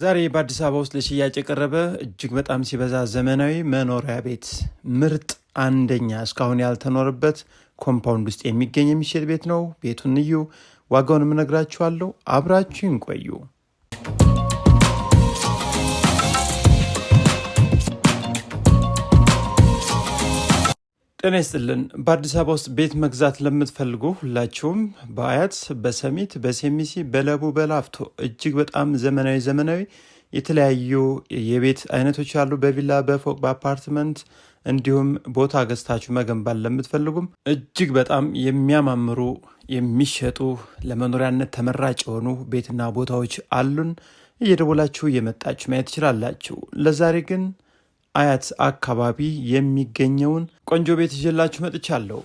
ዛሬ በአዲስ አበባ ውስጥ ለሽያጭ የቀረበ እጅግ በጣም ሲበዛ ዘመናዊ መኖሪያ ቤት ምርጥ አንደኛ እስካሁን ያልተኖረበት ኮምፓውንድ ውስጥ የሚገኝ የሚሸጥ ቤት ነው። ቤቱን እዩ፣ ዋጋውን እነግራችኋለሁ። አብራችሁን ቆዩ። ጤና ይስጥልን። በአዲስ አበባ ውስጥ ቤት መግዛት ለምትፈልጉ ሁላችሁም በአያት፣ በሰሚት፣ በሴሚሲ፣ በለቡ፣ በላፍቶ እጅግ በጣም ዘመናዊ የተለያዩ የቤት አይነቶች አሉ። በቪላ፣ በፎቅ፣ በአፓርትመንት እንዲሁም ቦታ ገዝታችሁ መገንባት ለምትፈልጉም እጅግ በጣም የሚያማምሩ የሚሸጡ ለመኖሪያነት ተመራጭ የሆኑ ቤትና ቦታዎች አሉን። እየደወላችሁ እየመጣችሁ ማየት ትችላላችሁ። ለዛሬ ግን አያት አካባቢ የሚገኘውን ቆንጆ ቤት ይዤላችሁ መጥቻለሁ።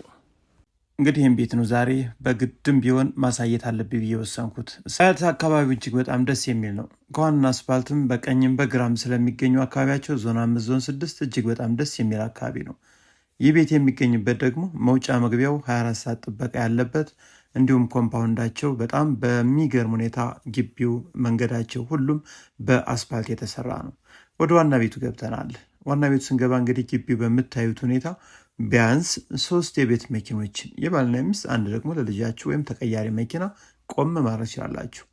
እንግዲህ ይህም ቤት ነው ዛሬ በግድም ቢሆን ማሳየት አለብኝ ብዬ ወሰንኩት። አያት አካባቢ እጅግ በጣም ደስ የሚል ነው። ከዋና አስፓልትም በቀኝም በግራም ስለሚገኙ አካባቢያቸው ዞን 5 ዞን 6 እጅግ በጣም ደስ የሚል አካባቢ ነው። ይህ ቤት የሚገኝበት ደግሞ መውጫ መግቢያው 24 ሰዓት ጥበቃ ያለበት እንዲሁም ኮምፓውንዳቸው በጣም በሚገርም ሁኔታ ግቢው፣ መንገዳቸው ሁሉም በአስፓልት የተሰራ ነው። ወደ ዋና ቤቱ ገብተናል። ዋና ቤቱ ስንገባ እንግዲህ ግቢው በምታዩት ሁኔታ ቢያንስ 3 የቤት መኪኖችን የባልና የሚስት አንድ ደግሞ ለልጃችሁ ወይም ተቀያሪ መኪና ቆም ማድረግ ይችላላችሁ።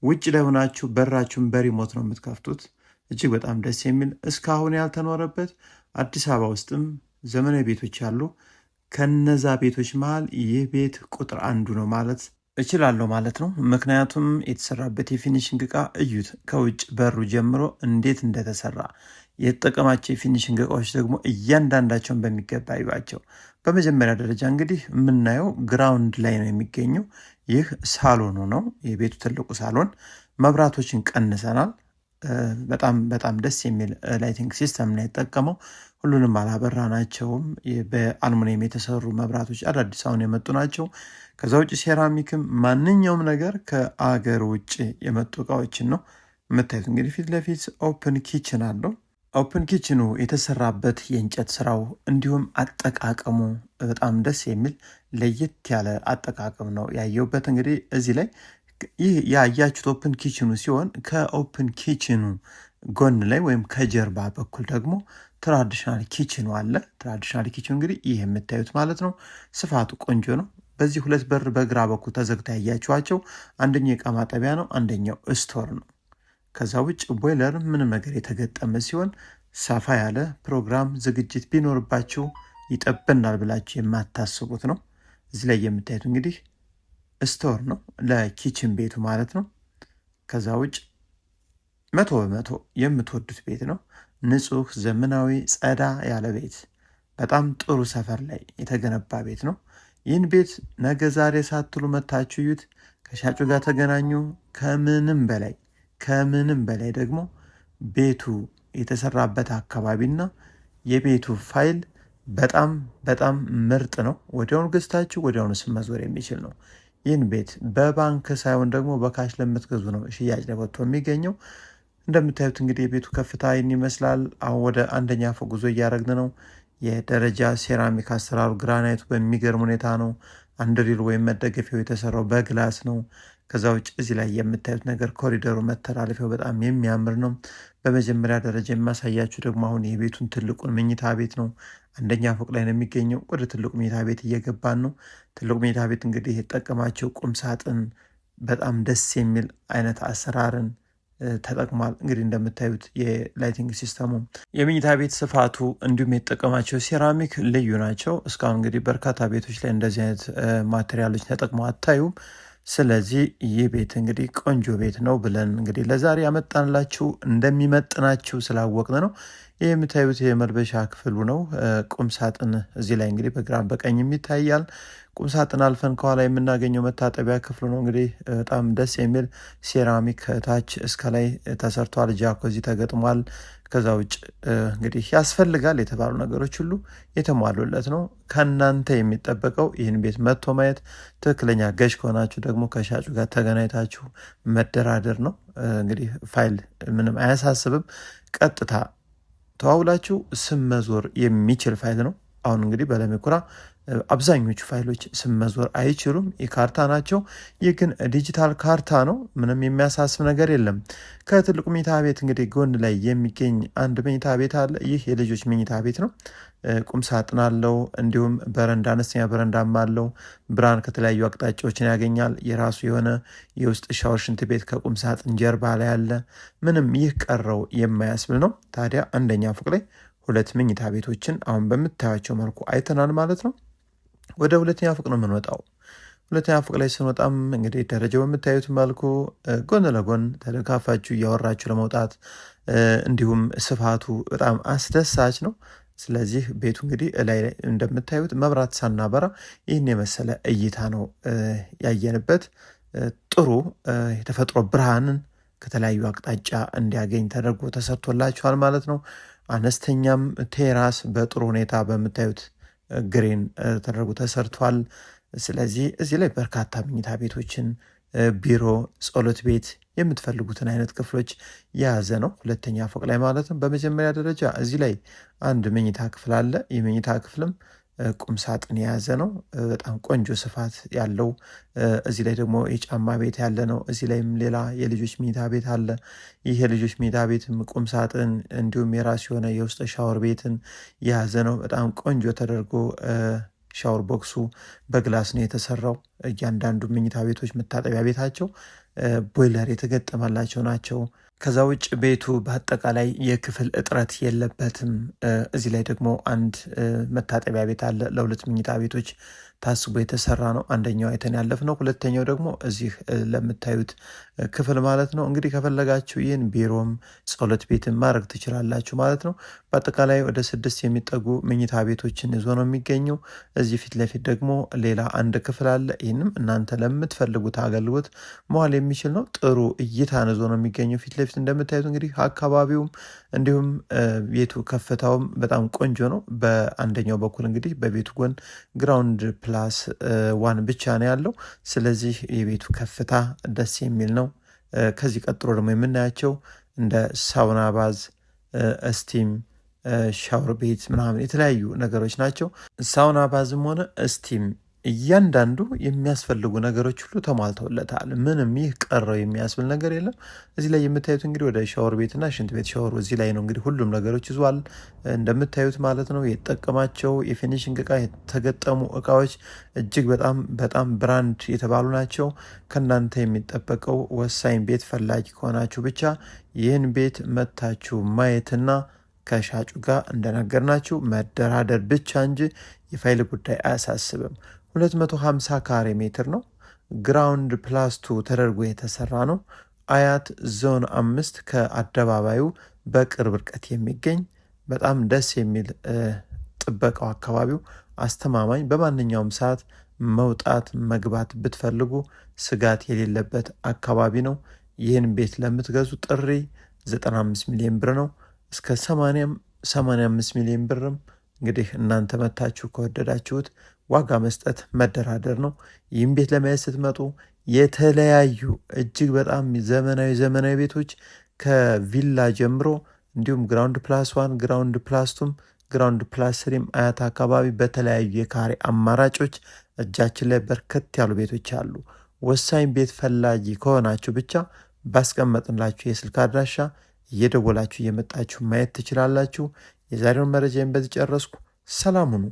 ውጭ ላይ ሆናችሁ በራችሁን በሪሞት ነው የምትከፍቱት። እጅግ በጣም ደስ የሚል እስካሁን ያልተኖረበት አዲስ አበባ ውስጥም ዘመናዊ ቤቶች አሉ። ከነዛ ቤቶች መሃል ይህ ቤት ቁጥር አንዱ ነው ማለት እችላለሁ ማለት ነው። ምክንያቱም የተሰራበት የፊኒሽንግ እቃ እዩት። ከውጭ በሩ ጀምሮ እንዴት እንደተሰራ የተጠቀማቸው የፊኒሽንግ እቃዎች ደግሞ እያንዳንዳቸውን በሚገባ ይባቸው። በመጀመሪያ ደረጃ እንግዲህ የምናየው ግራውንድ ላይ ነው የሚገኘው። ይህ ሳሎኑ ነው፣ የቤቱ ትልቁ ሳሎን። መብራቶችን ቀንሰናል። በጣም ደስ የሚል ላይቲንግ ሲስተም ነው የተጠቀመው። ሁሉንም አላበራ ናቸውም። በአልሙኒየም የተሰሩ መብራቶች አዳዲስ አሁን የመጡ ናቸው። ከዛ ውጭ ሴራሚክም ማንኛውም ነገር ከአገር ውጭ የመጡ እቃዎችን ነው የምታዩት። እንግዲህ ፊት ለፊት ኦፕን ኪችን አለው። ኦፕን ኪችኑ የተሰራበት የእንጨት ስራው እንዲሁም አጠቃቀሙ በጣም ደስ የሚል ለየት ያለ አጠቃቀም ነው ያየሁበት። እንግዲህ እዚህ ላይ ይህ ያያችሁት ኦፕን ኪችኑ ሲሆን ከኦፕን ኪችኑ ጎን ላይ ወይም ከጀርባ በኩል ደግሞ ትራዲሽናል ኪችኑ አለ። ትራዲሽናል ኪችኑ እንግዲህ ይህ የምታዩት ማለት ነው። ስፋቱ ቆንጆ ነው። በዚህ 2 በር በግራ በኩል ተዘግታ ያያችኋቸው አንደኛው የዕቃ ማጠቢያ ነው፣ አንደኛው ስቶር ነው። ከዛ ውጭ ቦይለር ምንም ነገር የተገጠመ ሲሆን ሰፋ ያለ ፕሮግራም ዝግጅት ቢኖርባችሁ ይጠበናል ብላችሁ የማታስቡት ነው። እዚህ ላይ የምታዩት እንግዲህ ስቶር ነው ለኪችን ቤቱ ማለት ነው። ከዛ ውጭ 100% የምትወዱት ቤት ነው። ንጹህ፣ ዘመናዊ፣ ጸዳ ያለ ቤት፣ በጣም ጥሩ ሰፈር ላይ የተገነባ ቤት ነው። ይህን ቤት ነገ ዛሬ ሳትሉ መታችሁ እዩት። ከሻጩ ጋር ተገናኙ። ከምንም በላይ ደግሞ ቤቱ የተሰራበት አካባቢና የቤቱ ፋይል በጣም ምርጥ ነው። ወዲያውኑ ገዝታችሁ ወዲያውኑ መዞር የሚችል ነው። ይህን ቤት በባንክ ሳይሆን ደግሞ በካሽ ለምትገዙ ነው ሽያጭ ላይ ወጥቶ የሚገኘው። እንደምታዩት እንግዲህ የቤቱ ከፍታ ይህን ይመስላል። አሁን ወደ አንደኛ ፎቅ ጉዞ እያደረግን ነው። የደረጃ ሴራሚክ አሰራሩ ግራናይቱ በሚገርም ሁኔታ ነው። አንድሪል ወይም መደገፊያው የተሰራው በግላስ ነው። ከዛ ውጭ እዚህ ላይ የምታዩት ነገር ኮሪደሩ መተላለፊያው በጣም የሚያምር ነው። በመጀመሪያ ደረጃ የማሳያችሁ ደግሞ አሁን የቤቱን ትልቁን መኝታ ቤት ነው። አንደኛ ፎቅ ላይ ነው የሚገኘው። ወደ ትልቁ መኝታ ቤት እየገባን ነው። ትልቁ መኝታ ቤት እንግዲህ የተጠቀማቸው ቁም ሳጥን በጣም ደስ የሚል አይነት አሰራርን ተጠቅሟል። እንግዲህ እንደምታዩት የላይቲንግ ሲስተሙ፣ የመኝታ ቤት ስፋቱ እንዲሁም የተጠቀማቸው ሴራሚክ ልዩ ናቸው። እስካሁን እንግዲህ በርካታ ቤቶች ላይ እንደዚህ አይነት ማቴሪያሎች ተጠቅመው አታዩም። ስለዚህ ይህ ቤት እንግዲህ ቆንጆ ቤት ነው ብለን እንግዲህ ለዛሬ ያመጣንላችሁ እንደሚመጥናችሁ ስላወቅን ነው። ይህ የምታዩት የመልበሻ ክፍሉ ነው። ቁም ሳጥን እዚህ ላይ እንግዲህ በግራም በቀኝም ይታያል። ቁም ሳጥን አልፈን ከኋላ የምናገኘው መታጠቢያ ክፍሉ ነው። እንግዲህ በጣም ደስ የሚል ሴራሚክ ከታች እስከ ላይ ተሰርቷል። ጃኮዚ ተገጥሟል። ከዛ ውጭ እንግዲህ ያስፈልጋል የተባሉ ነገሮች ሁሉ የተሟሉለት ነው። ከእናንተ የሚጠበቀው ይህን ቤት መጥቶ ማየት፣ ትክክለኛ ገዥ ከሆናችሁ ደግሞ ከሻጩ ጋር ተገናኝታችሁ መደራደር ነው። እንግዲህ ፋይል ምንም አያሳስብም። ቀጥታ ተዋውላችሁ ስም መዞር የሚችል ፋይል ነው። አሁን እንግዲህ በለሚ ኩራ አብዛኞቹ ፋይሎች ስም መዞር አይችሉም። የካርታ ናቸው። ይህ ግን ዲጂታል ካርታ ነው። ምንም የሚያሳስብ ነገር የለም። ከትልቁ መኝታ ቤት እንግዲህ ጎን ላይ የሚገኝ አንድ መኝታ ቤት አለ። ይህ የልጆች መኝታ ቤት ነው። ቁም ሳጥን አለው። እንዲሁም በረንዳ፣ አነስተኛ በረንዳም አለው። ብርሃን ከተለያዩ አቅጣጫዎችን ያገኛል። የራሱ የሆነ የውስጥ ሻወር፣ ሽንት ቤት ከቁም ሳጥን ጀርባ ላይ አለ። ምንም ይህ ቀረው የማያስብል ነው። ታዲያ አንደኛ ፎቅ ላይ 2 መኝታ ቤቶችን አሁን በምታያቸው መልኩ አይተናል ማለት ነው። ወደ ሁለተኛ ፎቅ ነው የምንወጣው። ሁለተኛ ፎቅ ላይ ስንወጣም እንግዲህ ደረጃው በምታዩት መልኩ ጎን ለጎን ተደጋፋችሁ እያወራችሁ ለመውጣት እንዲሁም ስፋቱ በጣም አስደሳች ነው። ስለዚህ ቤቱ እንግዲህ ላይ እንደምታዩት መብራት ሳናበራ ይህን የመሰለ እይታ ነው ያየንበት። ጥሩ የተፈጥሮ ብርሃንን ከተለያዩ አቅጣጫ እንዲያገኝ ተደርጎ ተሰርቶላችኋል ማለት ነው። አነስተኛም ቴራስ በጥሩ ሁኔታ በምታዩት ግሬን ተደርጎ ተሰርቷል። ስለዚህ እዚህ ላይ በርካታ መኝታ ቤቶችን፣ ቢሮ፣ ጸሎት ቤት የምትፈልጉትን አይነት ክፍሎች የያዘ ነው። ሁለተኛ ፎቅ ላይ ማለት ነው። በመጀመሪያ ደረጃ እዚህ ላይ አንድ መኝታ ክፍል አለ። የመኝታ ክፍልም ቁም ሳጥን የያዘ ነው። በጣም ቆንጆ ስፋት ያለው። እዚህ ላይ ደግሞ የጫማ ቤት ያለ ነው። እዚህ ላይም ሌላ የልጆች መኝታ ቤት አለ። ይህ የልጆች መኝታ ቤትም ቁም ሳጥን እንዲሁም የራሱ የሆነ የውስጥ ሻወር ቤትን የያዘ ነው። በጣም ቆንጆ ተደርጎ ሻወር ቦክሱ በግላስ ነው የተሰራው። እያንዳንዱ መኝታ ቤቶች መታጠቢያ ቤታቸው ቦይለር የተገጠመላቸው ናቸው። ከዛ ውጭ ቤቱ በአጠቃላይ የክፍል እጥረት የለበትም። እዚህ ላይ ደግሞ አንድ መታጠቢያ ቤት አለ። ለ2 መኝታ ቤቶች ታስቦ የተሰራ ነው። አንደኛው አይተን ያለፍነው፣ ሁለተኛው ደግሞ እዚህ ለምታዩት ክፍል ማለት ነው። እንግዲህ ከፈለጋችሁ ይህን ቢሮም ጸሎት ቤትን ማድረግ ትችላላችሁ ማለት ነው። በአጠቃላይ ወደ 6 የሚጠጉ መኝታ ቤቶችን ይዞ ነው የሚገኘው። እዚህ ፊት ለፊት ደግሞ ሌላ አንድ ክፍል አለ። ይህንም እናንተ ለምትፈልጉት አገልግሎት መዋል የሚችል ነው። ጥሩ እይታን ይዞ ነው የሚገኘው። ፊት ለፊት እንደምታዩት እንግዲህ አካባቢውም እንዲሁም ቤቱ ከፍታውም በጣም ቆንጆ ነው። በአንደኛው በኩል እንግዲህ በቤቱ ጎን ግራውንድ ፕላስ 1 ብቻ ነው ያለው። ስለዚህ የቤቱ ከፍታ ደስ የሚል ነው። ከዚህ ቀጥሎ ደግሞ የምናያቸው እንደ ሳውና ባዝ፣ ስቲም፣ ሻወር ቤት ምናምን የተለያዩ ነገሮች ናቸው። ሳውና ባዝም ሆነ ስቲም እያንዳንዱ የሚያስፈልጉ ነገሮች ሁሉ ተሟልተውለታል። ምንም ይህ ቀረው የሚያስብል ነገር የለም። እዚህ ላይ የምታዩት እንግዲህ ወደ ሻወር ቤትና ሽንት ቤት ሻወሩ እዚህ ላይ ነው እንግዲህ ሁሉም ነገሮች ይዟል እንደምታዩት ማለት ነው። የተጠቀማቸው የፊኒሽንግ እቃ የተገጠሙ እቃዎች እጅግ በጣም ብራንድ የተባሉ ናቸው። ከእናንተ የሚጠበቀው ወሳኝ ቤት ፈላጊ ከሆናችሁ ብቻ ይህን ቤት መታችሁ ማየትና ከሻጩ ጋር እንደነገርናችሁ መደራደር ብቻ እንጂ የፋይል ጉዳይ አያሳስብም። 250 ካሬ ሜትር ነው። ግራውንድ ፕላስ 2 ተደርጎ የተሰራ ነው። አያት ዞን 5 ከአደባባዩ በቅርብ ርቀት የሚገኝ በጣም ደስ የሚል ጥበቃው አካባቢው አስተማማኝ፣ በማንኛውም ሰዓት መውጣት መግባት ብትፈልጉ ስጋት የሌለበት አካባቢ ነው። ይህን ቤት ለምትገዙ ጥሪ 95 ሚሊዮን ብር ነው። እስከ 85 ሚሊዮን ብርም እንግዲህ እናንተ መታችሁ ከወደዳችሁት ዋጋ መስጠት መደራደር ነው። ይህም ቤት ለማየት ስትመጡ የተለያዩ እጅግ በጣም ዘመናዊ ቤቶች ከቪላ ጀምሮ እንዲሁም ግራውንድ ፕላስ 1፣ ግራውንድ ፕላስ 2፣ ግራውንድ ፕላስ 3 አያት አካባቢ በተለያዩ የካሬ አማራጮች እጃችን ላይ በርከት ያሉ ቤቶች አሉ። ወሳኝ ቤት ፈላጊ ከሆናችሁ ብቻ ባስቀመጥንላችሁ የስልክ አድራሻ እየደወላችሁ እየመጣችሁ ማየት ትችላላችሁ። የዛሬውን መረጃን በዚህ ጨረስኩ። ሰላም ሁኑ።